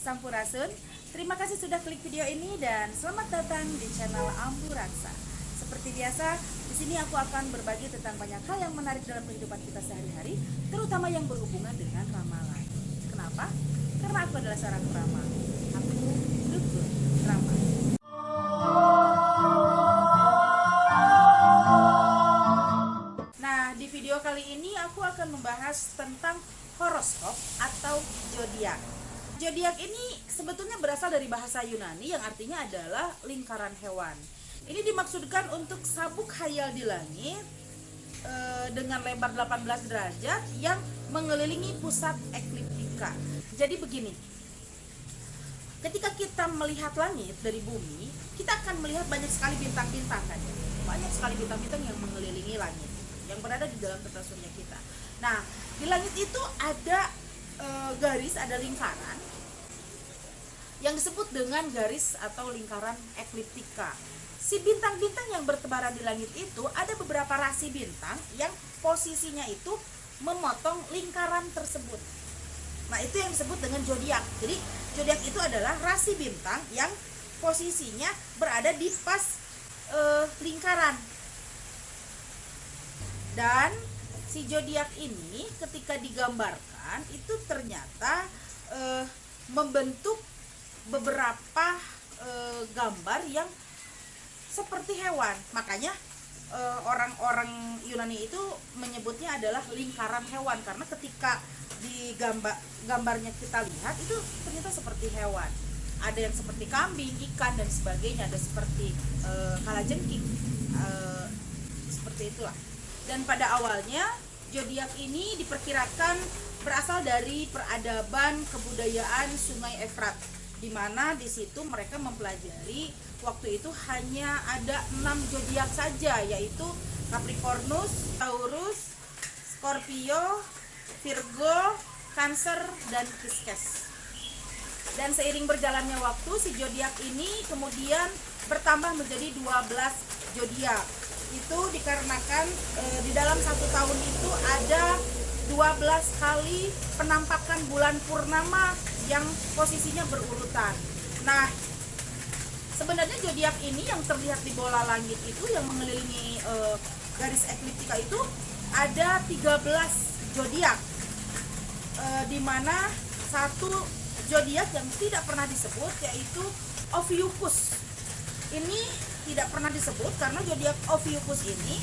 Sampurasun. Terima kasih sudah klik video ini dan selamat datang di channel Amburaksa. Seperti biasa, di sini aku akan berbagi tentang banyak hal yang menarik dalam kehidupan kita sehari-hari, terutama yang berhubungan dengan ramalan. Kenapa? Karena aku adalah seorang peramal. Aku dukun ramal. Nah, di video kali ini aku akan membahas tentang horoskop atau zodiak. Zodiak ini sebetulnya berasal dari bahasa Yunani yang artinya adalah lingkaran hewan. Ini dimaksudkan untuk sabuk khayal di langit dengan lebar 18 derajat yang mengelilingi pusat ekliptika. Jadi begini, ketika kita melihat langit dari bumi, kita akan melihat banyak sekali bintang-bintang kan ya? Banyak sekali bintang-bintang yang mengelilingi langit, yang berada di dalam tata surya kita. Nah, di langit itu ada garis, ada lingkaran yang disebut dengan garis atau lingkaran ekliptika. Si bintang-bintang yang bertebaran di langit itu ada beberapa rasi bintang yang posisinya itu memotong lingkaran tersebut. Nah, itu yang disebut dengan zodiak. Jadi zodiak itu adalah rasi bintang yang posisinya berada di pas lingkaran. Dan si zodiak ini ketika digambarkan itu ternyata membentuk beberapa gambar yang seperti hewan. Makanya orang-orang Yunani itu menyebutnya adalah lingkaran hewan, karena ketika di gambarnya kita lihat itu ternyata seperti hewan. Ada yang seperti kambing, ikan dan sebagainya, ada seperti kalajengking, seperti itulah. Dan pada awalnya zodiak ini diperkirakan berasal dari peradaban kebudayaan Sungai Efrat, di mana di situ mereka mempelajari waktu itu hanya ada 6 zodiak saja, yaitu Capricornus, Taurus, Scorpio, Virgo, Cancer dan Pisces. Dan seiring berjalannya waktu, si zodiak ini kemudian bertambah menjadi 12 zodiak. Itu dikarenakan di dalam satu tahun itu ada 12 kali penampakan bulan purnama yang posisinya berurutan. Nah, sebenarnya zodiak ini yang terlihat di bola langit itu yang mengelilingi garis ekliptika itu ada 13 zodiak, di mana satu zodiak yang tidak pernah disebut yaitu Ophiuchus. Ini tidak pernah disebut karena zodiak Ophiuchus ini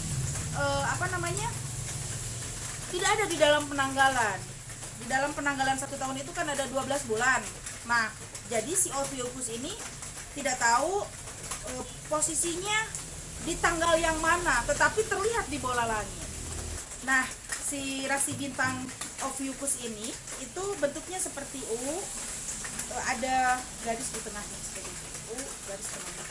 tidak ada di dalam penanggalan. Di dalam penanggalan satu tahun itu kan ada 12 bulan. Nah, jadi si Ophiuchus ini tidak tahu posisinya di tanggal yang mana, tetapi terlihat di bola langit. Nah, si rasi bintang Ophiuchus ini itu bentuknya seperti U, ada garis di tengahnya seperti itu. U, garis tengahnya.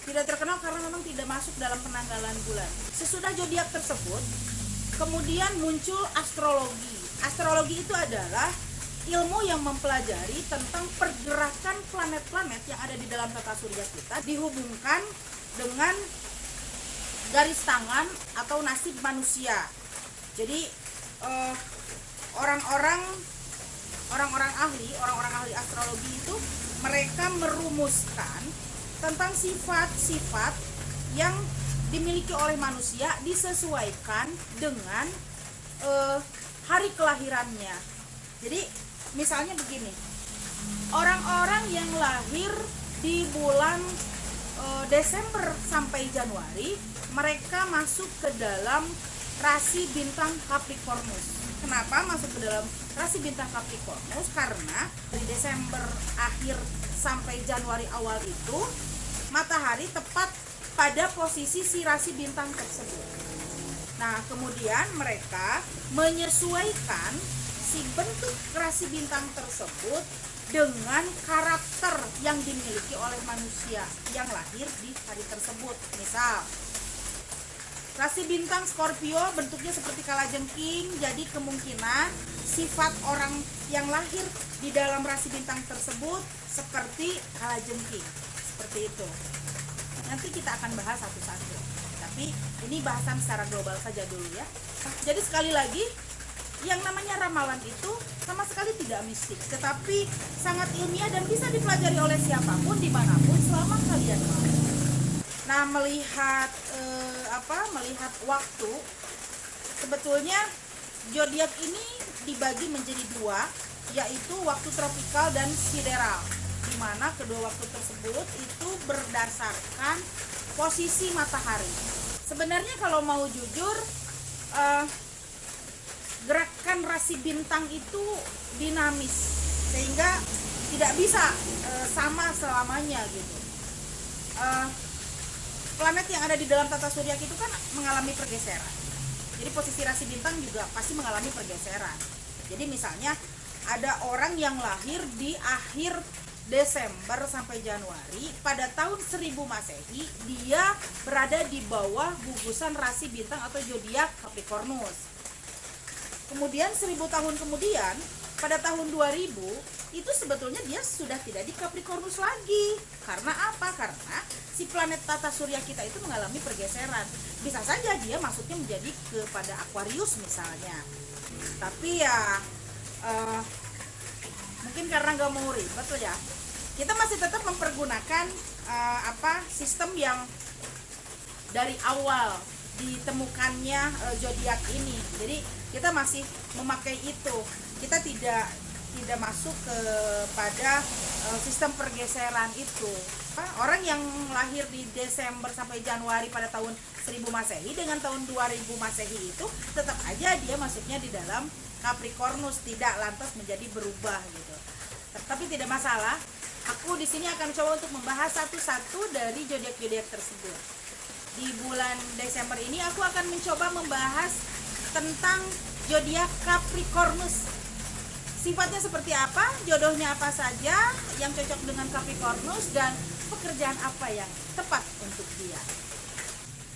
Tidak terkenal karena memang tidak masuk dalam penanggalan bulan. Sesudah zodiak tersebut, kemudian muncul astrologi. Astrologi itu adalah ilmu yang mempelajari tentang pergerakan planet-planet yang ada di dalam tata surya kita dihubungkan dengan garis tangan atau nasib manusia. Jadi orang-orang ahli astrologi itu mereka merumuskan tentang sifat-sifat yang dimiliki oleh manusia disesuaikan dengan hari kelahirannya. Jadi misalnya begini, orang-orang yang lahir di bulan Desember sampai Januari, mereka masuk ke dalam rasi bintang Capricornus. Kenapa masuk ke dalam rasi bintang Capricornus? Karena dari Desember akhir sampai Januari awal itu matahari tepat pada posisi si rasi bintang tersebut. Nah, kemudian mereka menyesuaikan si bentuk rasi bintang tersebut dengan karakter yang dimiliki oleh manusia yang lahir di hari tersebut. Misal, rasi bintang Scorpio bentuknya seperti kalajengking, jadi kemungkinan sifat orang yang lahir di dalam rasi bintang tersebut seperti kalajengking. Seperti itu. Nanti kita akan bahas satu-satu. Tapi ini bahasan secara global saja dulu ya. Jadi sekali lagi, yang namanya ramalan itu sama sekali tidak mistik, tetapi sangat ilmiah dan bisa dipelajari oleh siapapun dimanapun selama kalian mau. Nah, melihat melihat waktu, sebetulnya zodiak ini dibagi menjadi dua, yaitu waktu tropikal dan sideral, di mana kedua waktu tersebut itu berdasarkan posisi matahari. Sebenarnya kalau mau jujur, gerakan rasi bintang itu dinamis, sehingga tidak bisa sama selamanya gitu. Planet yang ada di dalam tata surya itu kan mengalami pergeseran. Jadi posisi rasi bintang juga pasti mengalami pergeseran. Jadi misalnya ada orang yang lahir di akhir Desember sampai Januari, pada tahun 1000 Masehi dia berada di bawah gugusan rasi bintang atau zodiak Capricornus. Kemudian 1000 tahun kemudian, pada tahun 2000 itu sebetulnya dia sudah tidak di Capricornus lagi. Karena apa? Karena si planet tata surya kita itu mengalami pergeseran. Bisa saja dia masuknya menjadi kepada Aquarius misalnya. Tapi ya mungkin karena nggak mau ribet loh ya, kita masih tetap mempergunakan sistem yang dari awal ditemukannya zodiak ini. Jadi kita masih memakai itu. Kita tidak masuk kepada sistem pergeseran itu. Orang yang lahir di Desember sampai Januari pada tahun 1000 Masehi dengan tahun 2000 Masehi itu tetap aja dia masuknya di dalam Capricornus, tidak lantas menjadi berubah gitu. Tapi tidak masalah. Aku di sini akan coba untuk membahas satu-satu dari zodiak-zodiak tersebut. Di bulan Desember ini aku akan mencoba membahas tentang zodiak Capricornus. Sifatnya seperti apa, jodohnya apa saja yang cocok dengan Capricornus, dan pekerjaan apa yang tepat untuk dia.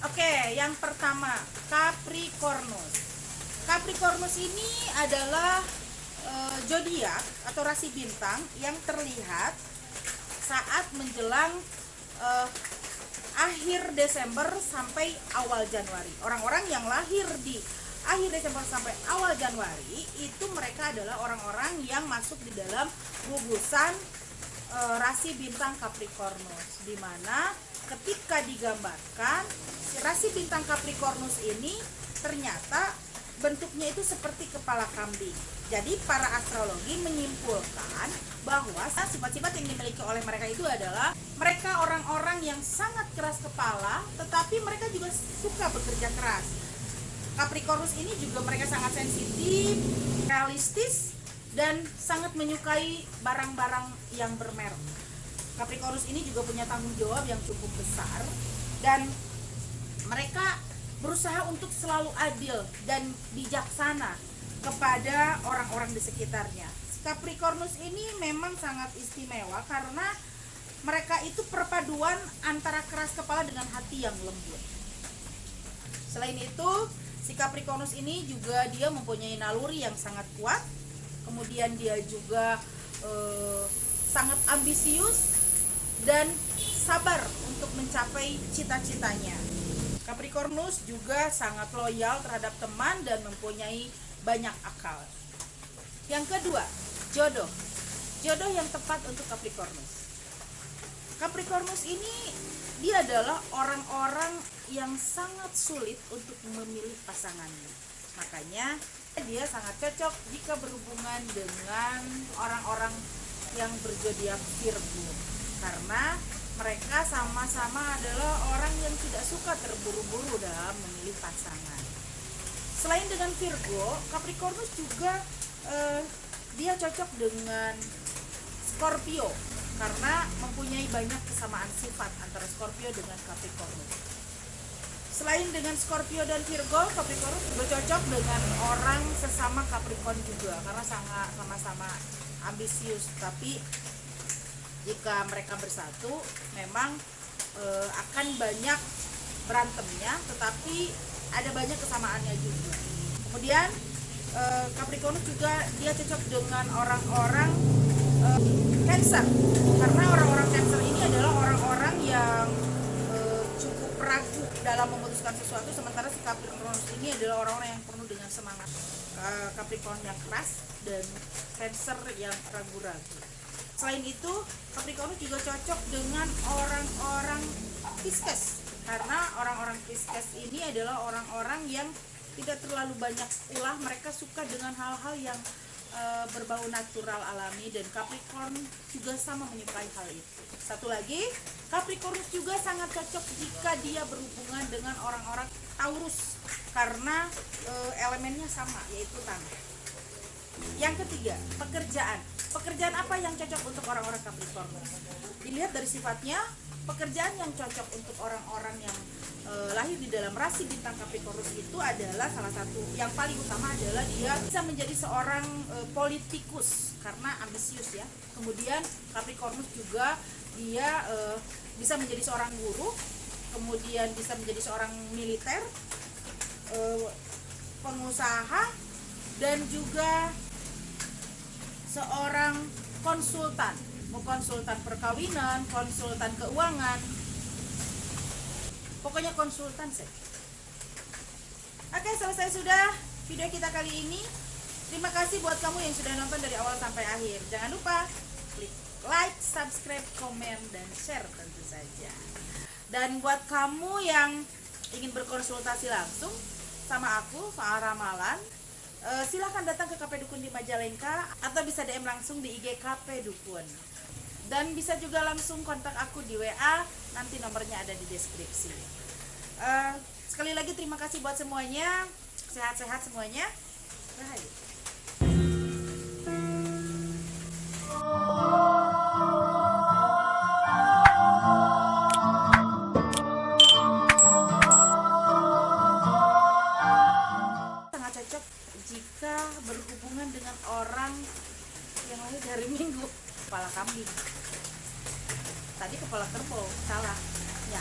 Oke, yang pertama, Capricornus. Capricornus ini adalah zodiak atau rasi bintang yang terlihat saat menjelang akhir Desember sampai awal Januari. Orang-orang yang lahir di akhir Desember sampai awal Januari itu mereka adalah orang-orang yang masuk di dalam gugusan rasi bintang Capricornus, di mana ketika digambarkan rasi bintang Capricornus ini ternyata bentuknya itu seperti kepala kambing. Jadi para astrologi menyimpulkan bahwa sifat-sifat yang dimiliki oleh mereka itu adalah mereka orang-orang yang sangat keras kepala, tetapi mereka juga suka bekerja keras. Capricornus ini juga mereka sangat sensitif, realistis, dan sangat menyukai barang-barang yang bermerek. Capricornus ini juga punya tanggung jawab yang cukup besar, dan mereka berusaha untuk selalu adil dan bijaksana kepada orang-orang di sekitarnya. Capricornus ini memang sangat istimewa karena mereka itu perpaduan antara keras kepala dengan hati yang lembut. Selain itu, si Capricornus ini juga dia mempunyai naluri yang sangat kuat. Kemudian dia juga sangat ambisius dan sabar untuk mencapai cita-citanya. Capricornus juga sangat loyal terhadap teman dan mempunyai banyak akal. Yang kedua, jodoh. Jodoh yang tepat untuk Capricornus. Capricornus ini dia adalah orang-orang yang sangat sulit untuk memilih pasangannya. Makanya dia sangat cocok jika berhubungan dengan orang-orang yang berzodiak Virgo, karena mereka sama-sama adalah orang yang tidak suka terburu-buru dalam memilih pasangan. Selain dengan Virgo, Capricornus juga dia cocok dengan Scorpio karena mempunyai banyak kesamaan sifat antara Scorpio dengan Capricornus. Selain dengan Scorpio dan Virgo, Capricornus juga cocok dengan orang sesama Capricorn juga karena sama-sama ambisius. Tapi jika mereka bersatu memang akan banyak berantemnya, tetapi ada banyak kesamaannya juga. Kemudian Capricornus juga dia cocok dengan orang-orang Cancer, karena orang-orang Cancer ini adalah orang-orang yang cukup ragu dalam dalam memutuskan sesuatu, sementara si Capricornus ini adalah orang-orang yang penuh dengan semangat. Capricorn yang keras dan Cancer yang ragu-ragu. Selain itu, Capricornus juga cocok dengan orang-orang Pisces, karena orang-orang Pisces ini adalah orang-orang yang tidak terlalu banyak ulah. Mereka suka dengan hal-hal yang berbau natural, alami, dan Capricorn juga sama menyukai hal itu. Satu lagi, Capricornus juga sangat cocok jika dia berhubungan dengan orang-orang Taurus, karena elemennya sama, yaitu tanah. Yang ketiga, pekerjaan. Pekerjaan apa yang cocok untuk orang-orang Capricorn? Dilihat dari sifatnya, pekerjaan yang cocok untuk orang-orang yang lahir di dalam rasi bintang Capricornus itu adalah salah satu yang paling utama adalah dia bisa menjadi seorang politikus karena ambisius ya. Kemudian Capricornus juga dia bisa menjadi seorang guru, kemudian bisa menjadi seorang militer, pengusaha, dan juga seorang konsultan, konsultan perkawinan, konsultan keuangan, pokoknya konsultan sih. Oke, selesai sudah video kita kali ini. Terima kasih buat kamu yang sudah nonton dari awal sampai akhir. Jangan lupa klik like, subscribe, komen, dan share tentu saja. Dan buat kamu yang ingin berkonsultasi langsung sama aku soal ramalan, silahkan datang ke KP Dukun di Majalengka atau bisa DM langsung di IG KP Dukun. Dan bisa juga langsung kontak aku di WA, nanti nomornya ada di deskripsi. Sekali lagi terima kasih buat semuanya, sehat-sehat semuanya, rahayu. Sangat cocok jika berhubungan dengan orang yang lahir hari Minggu. Kepala kambing, tadi kepala kerbau, salah ya.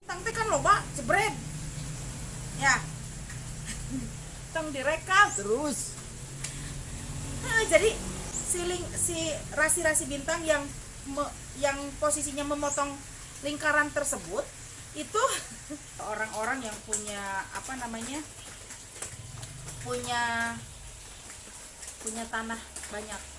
Tangte kan loba jebret ya. Tong direkam terus. Jadi si rasi-rasi bintang yang posisinya memotong lingkaran tersebut itu orang-orang yang punya punya tanah banyak.